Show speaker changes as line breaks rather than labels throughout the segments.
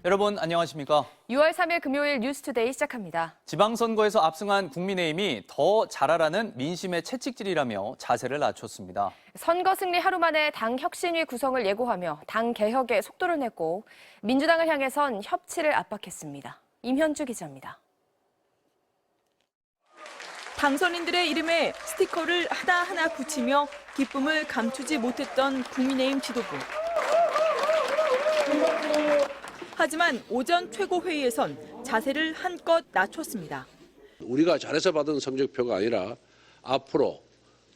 여러분 안녕하십니까?
6월 3일 금요일 뉴스투데이 시작합니다.
지방선거에서 압승한 국민의힘이 더 잘하라는 민심의 채찍질이라며 자세를 낮췄습니다.
선거 승리 하루 만에 당 혁신위 구성을 예고하며 당 개혁에 속도를 냈고 민주당을 향해선 협치를 압박했습니다. 임현주 기자입니다.
당선인들의 이름에 스티커를 하나하나 붙이며 기쁨을 감추지 못했던 국민의힘 지도부. 하지만 오전 최고회의에선 자세를 한껏 낮췄습니다.
우리가 잘해서 받은 성적표가 아니라 앞으로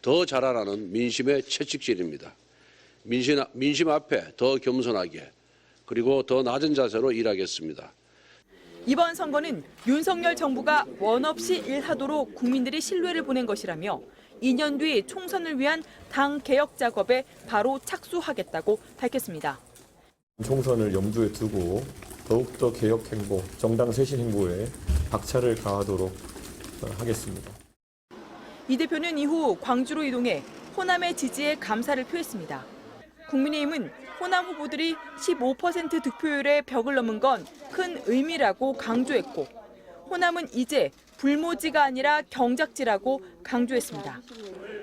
더 잘하라는 민심의 채찍질입니다. 민심 앞에 더 겸손하게 그리고 더 낮은 자세로 일하겠습니다.
이번 선거는 윤석열 정부가 원 없이 일하도록 국민들이 신뢰를 보낸 것이라며 2년 뒤 총선을 위한 당 개혁 작업에 바로 착수하겠다고 밝혔습니다.
총선을 염두에 두고 더욱더 개혁 행보, 정당 쇄신 행보에 박차를 가하도록 하겠습니다.
이 대표는 이후 광주로 이동해 호남의 지지에 감사를 표했습니다. 국민의힘은 호남 후보들이 15% 득표율의 벽을 넘은 건 큰 의미라고 강조했고 호남은 이제 불모지가 아니라 경작지라고 강조했습니다.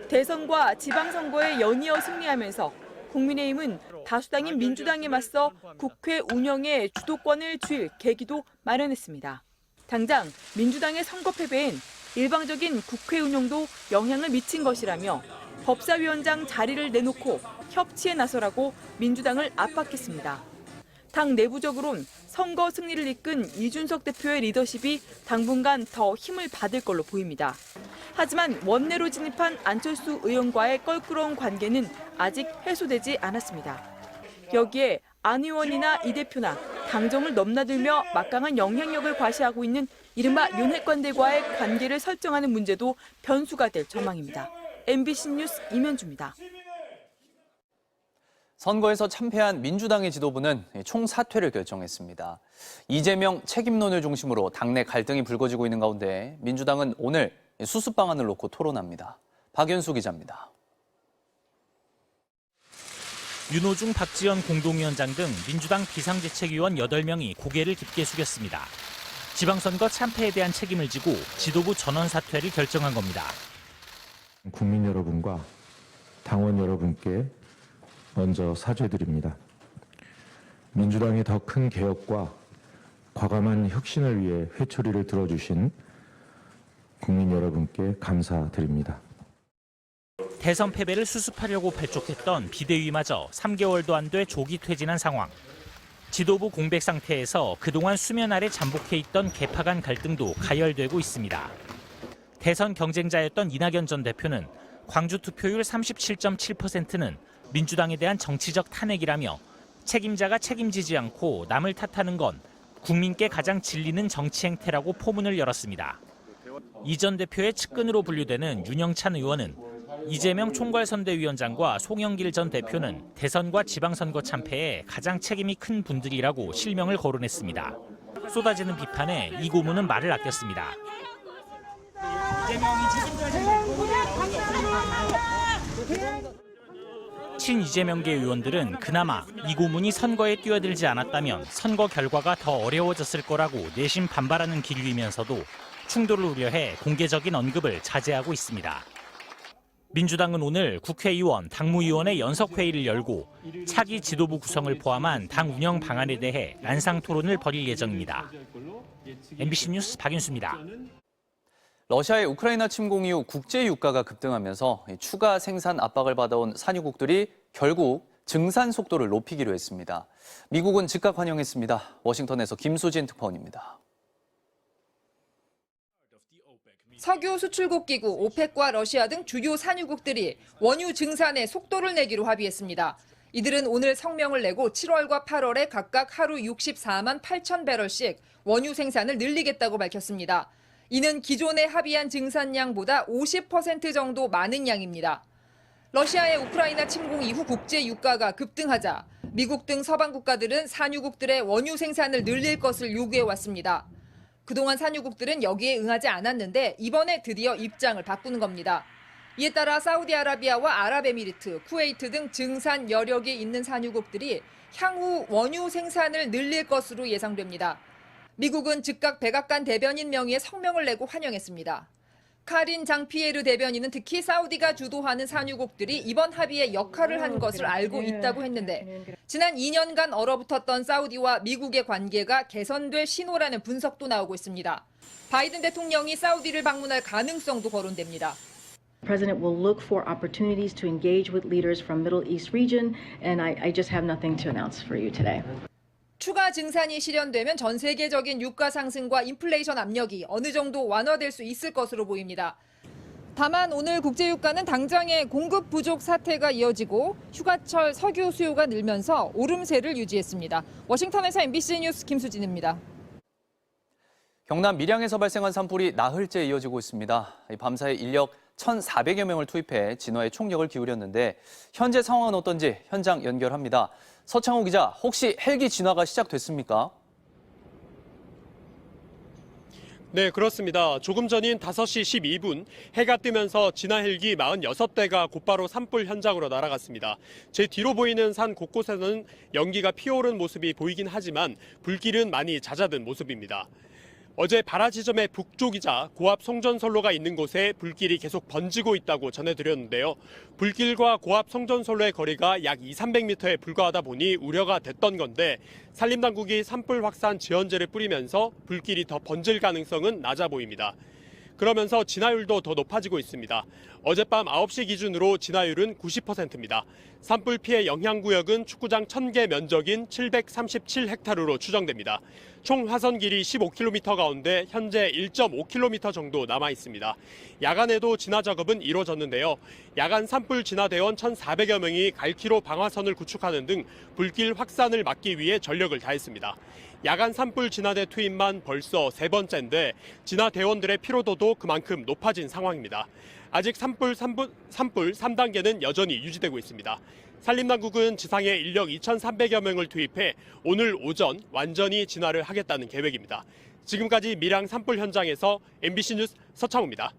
대선과 지방선거에 연이어 승리하면서 국민의힘은 다수당인 민주당에 맞서 국회 운영에 주도권을 쥘 계기도 마련했습니다. 당장 민주당의 선거 패배엔 일방적인 국회 운영도 영향을 미친 것이라며 법사위원장 자리를 내놓고 협치에 나서라고 민주당을 압박했습니다. 당 내부적으론 선거 승리를 이끈 이준석 대표의 리더십이 당분간 더 힘을 받을 걸로 보입니다. 하지만 원내로 진입한 안철수 의원과의 껄끄러운 관계는 아직 해소되지 않았습니다. 여기에 안 의원이나 이 대표나 당정을 넘나들며 막강한 영향력을 과시하고 있는 이른바 윤핵관들과의 관계를 설정하는 문제도 변수가 될 전망입니다. MBC 뉴스 임현주입니다.
선거에서 참패한 민주당의 지도부는 총사퇴를 결정했습니다. 이재명 책임론을 중심으로 당내 갈등이 불거지고 있는 가운데 민주당은 오늘 수습 방안을 놓고 토론합니다. 박연수 기자입니다.
윤호중, 박지원 공동위원장 등 민주당 비상대책위원 8명이 고개를 깊게 숙였습니다. 지방선거 참패에 대한 책임을 지고 지도부 전원 사퇴를 결정한 겁니다.
국민 여러분과 당원 여러분께 먼저 사죄드립니다. 민주당의 더 큰 개혁과 과감한 혁신을 위해 회초리를 들어주신 국민 여러분께 감사드립니다.
대선 패배를 수습하려고 발족했던 비대위마저 3개월도 안 돼 조기 퇴진한 상황. 지도부 공백 상태에서 그동안 수면 아래 잠복해 있던 개파 간 갈등도 가열되고 있습니다. 대선 경쟁자였던 이낙연 전 대표는 광주 투표율 37.7%는 민주당에 대한 정치적 탄핵이라며 책임자가 책임지지 않고 남을 탓하는 건 국민께 가장 질리는 정치 행태라고 포문을 열었습니다. 이 전 대표의 측근으로 분류되는 윤영찬 의원은 이재명 총괄선대위원장과 송영길 전 대표는 대선과 지방선거 참패에 가장 책임이 큰 분들이라고 실명을 거론했습니다. 쏟아지는 비판에 이 고문은 말을 아꼈습니다. 친이재명계 의원들은 그나마 이 고문이 선거에 뛰어들지 않았다면 선거 결과가 더 어려워졌을 거라고 내심 반발하는 기류이면서도 충돌을 우려해 공개적인 언급을 자제하고 있습니다. 민주당은 오늘 국회의원, 당무위원회 연석회의를 열고 차기 지도부 구성을 포함한 당 운영 방안에 대해 난상 토론을 벌일 예정입니다. MBC 뉴스 박윤수입니다.
러시아의 우크라이나 침공 이후 국제 유가가 급등하면서 추가 생산 압박을 받아온 산유국들이 결국 증산 속도를 높이기로 했습니다. 미국은 즉각 환영했습니다. 워싱턴에서 김수진 특파원입니다.
석유 수출국 기구 오펙과 러시아 등 주요 산유국들이 원유 증산에 속도를 내기로 합의했습니다. 이들은 오늘 성명을 내고 7월과 8월에 각각 하루 64만 8천 배럴씩 원유 생산을 늘리겠다고 밝혔습니다. 이는 기존에 합의한 증산량보다 50% 정도 많은 양입니다. 러시아의 우크라이나 침공 이후 국제 유가가 급등하자 미국 등 서방 국가들은 산유국들의 원유 생산을 늘릴 것을 요구해왔습니다. 그동안 산유국들은 여기에 응하지 않았는데 이번에 드디어 입장을 바꾸는 겁니다. 이에 따라 사우디아라비아와 아랍에미리트, 쿠웨이트 등 증산 여력이 있는 산유국들이 향후 원유 생산을 늘릴 것으로 예상됩니다. 미국은 즉각 백악관 대변인 명의의 성명을 내고 환영했습니다. 카린 장피에르 대변인은 특히 사우디가 주도하는 산유국들이 이번 합의에 역할을 한 것을 알고 있다고 했는데 지난 2년간 얼어붙었던 사우디와 미국의 관계가 개선될 신호라는 분석도 나오고 있습니다. 바이든 대통령이 사우디를 방문할 가능성도 거론됩니다.
The president will look for opportunities to engage with leaders from Middle East region, and I just have nothing to announce for you today.
추가 증산이 실현되면 전 세계적인 유가 상승과 인플레이션 압력이 어느 정도 완화될 수 있을 것으로 보입니다. 다만 오늘 국제유가는 당장의 공급 부족 사태가 이어지고 휴가철 석유 수요가 늘면서 오름세를 유지했습니다. 워싱턴에서 MBC 뉴스 김수진입니다.
경남 밀양에서 발생한 산불이 나흘째 이어지고 있습니다. 밤사이 인력 1,400여 명을 투입해 진화에 총력을 기울였는데 현재 상황은 어떤지 현장 연결합니다. 서창호 기자, 혹시 헬기 진화가 시작됐습니까?
네, 그렇습니다. 조금 전인 5시 12분 해가 뜨면서 진화 헬기 46대가 곧바로 산불 현장으로 날아갔습니다. 제 뒤로 보이는 산 곳곳에는 연기가 피어오른 모습이 보이긴 하지만 불길은 많이 잦아든 모습입니다. 어제 발화 지점의 북쪽이자 고압 송전선로가 있는 곳에 불길이 계속 번지고 있다고 전해드렸는데요. 불길과 고압 송전선로의 거리가 약 200~300m에 불과하다 보니 우려가 됐던 건데 산림당국이 산불 확산 지연제를 뿌리면서 불길이 더 번질 가능성은 낮아 보입니다. 그러면서 진화율도 더 높아지고 있습니다. 어젯밤 9시 기준으로 진화율은 90%입니다. 산불 피해 영향구역은 축구장 1000개 면적인 737헥타르로 추정됩니다. 총 화선 길이 15km 가운데 현재 1.5km 정도 남아 있습니다. 야간에도 진화 작업은 이루어졌는데요. 야간 산불 진화대원 1,400여 명이 갈키로 방화선을 구축하는 등 불길 확산을 막기 위해 전력을 다했습니다. 야간 산불 진화대 투입만 벌써 3번째인데 진화대원들의 피로도도 그만큼 높아진 상황입니다. 아직 산불 3단계는 여전히 유지되고 있습니다. 산림당국은 지상에 인력 2,300여 명을 투입해 오늘 오전 완전히 진화를 하겠다는 계획입니다. 지금까지 밀양 산불 현장에서 MBC 뉴스 서창호입니다.